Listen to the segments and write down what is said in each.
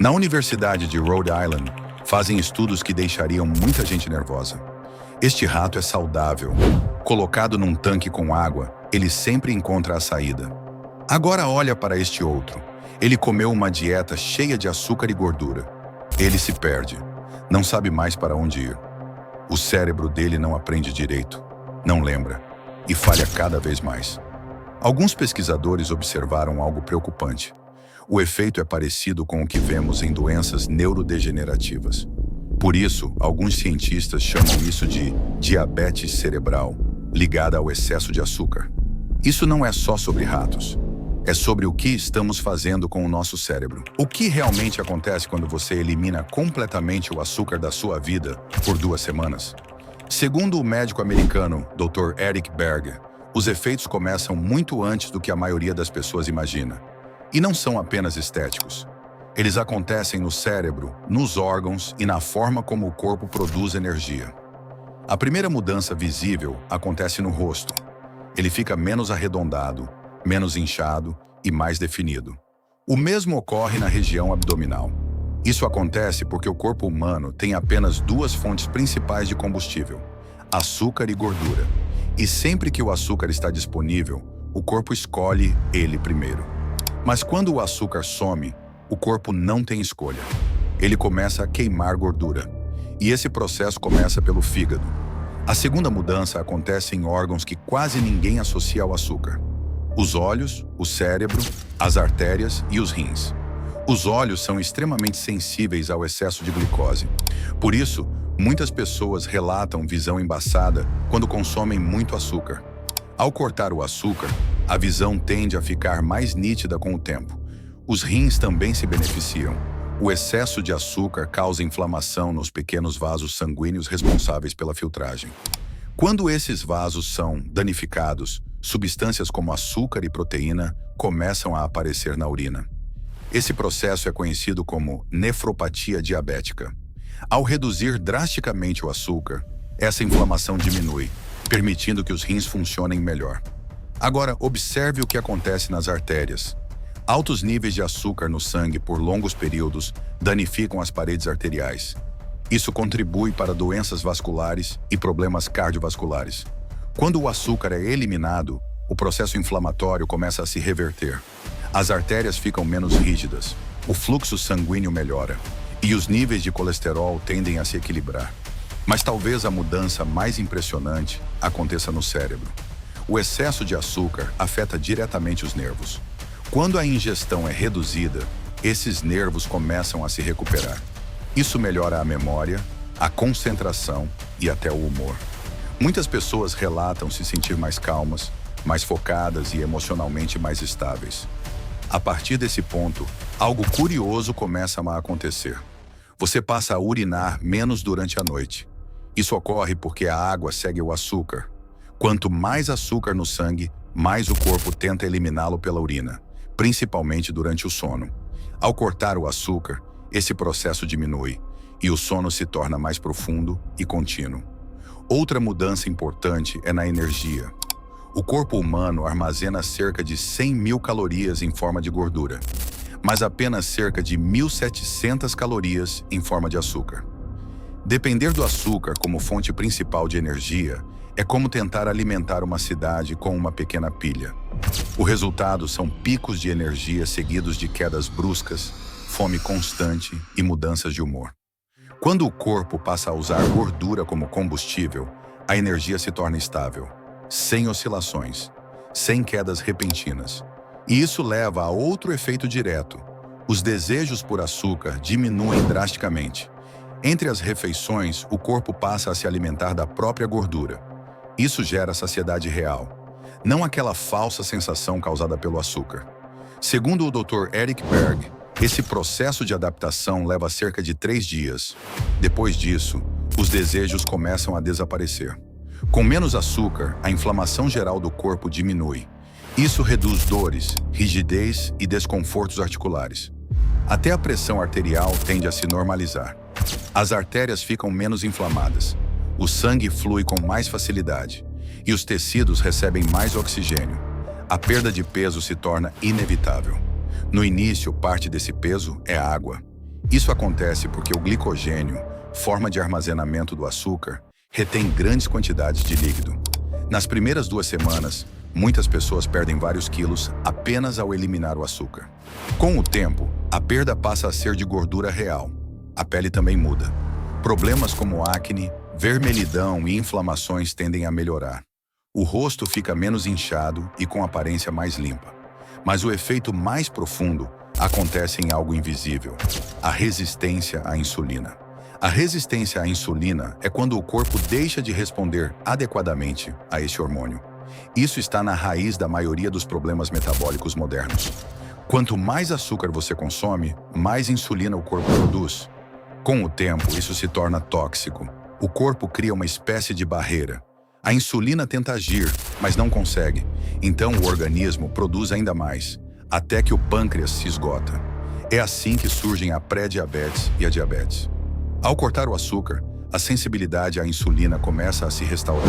Na Universidade de Rhode Island, fazem estudos que deixariam muita gente nervosa. Este rato é saudável. Colocado num tanque com água, ele sempre encontra a saída. Agora olha para este outro. Ele comeu uma dieta cheia de açúcar e gordura. Ele se perde. Não sabe mais para onde ir. O cérebro dele não aprende direito, não lembra, e falha cada vez mais. Alguns pesquisadores observaram algo preocupante. O efeito é parecido com o que vemos em doenças neurodegenerativas. Por isso, alguns cientistas chamam isso de diabetes cerebral, ligada ao excesso de açúcar. Isso não é só sobre ratos. É sobre o que estamos fazendo com o nosso cérebro. O que realmente acontece quando você elimina completamente o açúcar da sua vida por 2 semanas? Segundo o médico americano Dr. Eric Berger, os efeitos começam muito antes do que a maioria das pessoas imagina. E não são apenas estéticos. Eles acontecem no cérebro, nos órgãos e na forma como o corpo produz energia. A primeira mudança visível acontece no rosto. Ele fica menos arredondado, menos inchado e mais definido. O mesmo ocorre na região abdominal. Isso acontece porque o corpo humano tem apenas 2 fontes principais de combustível: açúcar e gordura. E sempre que o açúcar está disponível, o corpo escolhe ele primeiro. Mas quando o açúcar some, o corpo não tem escolha. Ele começa a queimar gordura. E esse processo começa pelo fígado. A segunda mudança acontece em órgãos que quase ninguém associa ao açúcar: os olhos, o cérebro, as artérias e os rins. Os olhos são extremamente sensíveis ao excesso de glicose. Por isso, muitas pessoas relatam visão embaçada quando consomem muito açúcar. Ao cortar o açúcar, a visão tende a ficar mais nítida com o tempo. Os rins também se beneficiam. O excesso de açúcar causa inflamação nos pequenos vasos sanguíneos responsáveis pela filtragem. Quando esses vasos são danificados, substâncias como açúcar e proteína começam a aparecer na urina. Esse processo é conhecido como nefropatia diabética. Ao reduzir drasticamente o açúcar, essa inflamação diminui, permitindo que os rins funcionem melhor. Agora, observe o que acontece nas artérias. Altos níveis de açúcar no sangue por longos períodos danificam as paredes arteriais. Isso contribui para doenças vasculares e problemas cardiovasculares. Quando o açúcar é eliminado, o processo inflamatório começa a se reverter. As artérias ficam menos rígidas, o fluxo sanguíneo melhora e os níveis de colesterol tendem a se equilibrar. Mas talvez a mudança mais impressionante aconteça no cérebro. O excesso de açúcar afeta diretamente os nervos. Quando a ingestão é reduzida, esses nervos começam a se recuperar. Isso melhora a memória, a concentração e até o humor. Muitas pessoas relatam se sentir mais calmas, mais focadas e emocionalmente mais estáveis. A partir desse ponto, algo curioso começa a acontecer. Você passa a urinar menos durante a noite. Isso ocorre porque a água segue o açúcar. Quanto mais açúcar no sangue, mais o corpo tenta eliminá-lo pela urina, principalmente durante o sono. Ao cortar o açúcar, esse processo diminui e o sono se torna mais profundo e contínuo. Outra mudança importante é na energia. O corpo humano armazena cerca de 100.000 calorias em forma de gordura, mas apenas cerca de 1.700 calorias em forma de açúcar. Depender do açúcar como fonte principal de energia é como tentar alimentar uma cidade com uma pequena pilha. O resultado são picos de energia seguidos de quedas bruscas, fome constante e mudanças de humor. Quando o corpo passa a usar gordura como combustível, a energia se torna estável, sem oscilações, sem quedas repentinas. E isso leva a outro efeito direto. Os desejos por açúcar diminuem drasticamente. Entre as refeições, o corpo passa a se alimentar da própria gordura. Isso gera saciedade real, não aquela falsa sensação causada pelo açúcar. Segundo o Dr. Eric Berg, esse processo de adaptação leva cerca de 3 dias. Depois disso, os desejos começam a desaparecer. Com menos açúcar, a inflamação geral do corpo diminui. Isso reduz dores, rigidez e desconfortos articulares. Até a pressão arterial tende a se normalizar. As artérias ficam menos inflamadas. O sangue flui com mais facilidade e os tecidos recebem mais oxigênio. A perda de peso se torna inevitável. No início, parte desse peso é água. Isso acontece porque o glicogênio, forma de armazenamento do açúcar, retém grandes quantidades de líquido. Nas primeiras 2 semanas, muitas pessoas perdem vários quilos apenas ao eliminar o açúcar. Com o tempo, a perda passa a ser de gordura real. A pele também muda. Problemas como acne, vermelhidão e inflamações tendem a melhorar. O rosto fica menos inchado e com aparência mais limpa. Mas o efeito mais profundo acontece em algo invisível: a resistência à insulina. A resistência à insulina é quando o corpo deixa de responder adequadamente a esse hormônio. Isso está na raiz da maioria dos problemas metabólicos modernos. Quanto mais açúcar você consome, mais insulina o corpo produz. Com o tempo, isso se torna tóxico. O corpo cria uma espécie de barreira. A insulina tenta agir, mas não consegue. Então o organismo produz ainda mais, até que o pâncreas se esgota. É assim que surgem a pré-diabetes e a diabetes. Ao cortar o açúcar, a sensibilidade à insulina começa a se restaurar.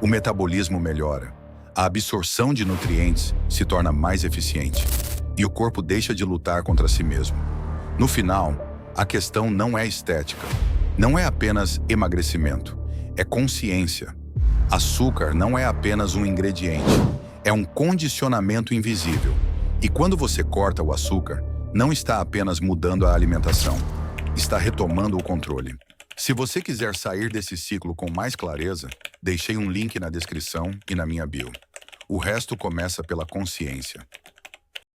O metabolismo melhora. A absorção de nutrientes se torna mais eficiente. E o corpo deixa de lutar contra si mesmo. No final, a questão não é estética. Não é apenas emagrecimento. É consciência. Açúcar não é apenas um ingrediente. É um condicionamento invisível. E quando você corta o açúcar, não está apenas mudando a alimentação. Está retomando o controle. Se você quiser sair desse ciclo com mais clareza, deixei um link na descrição e na minha bio. O resto começa pela consciência.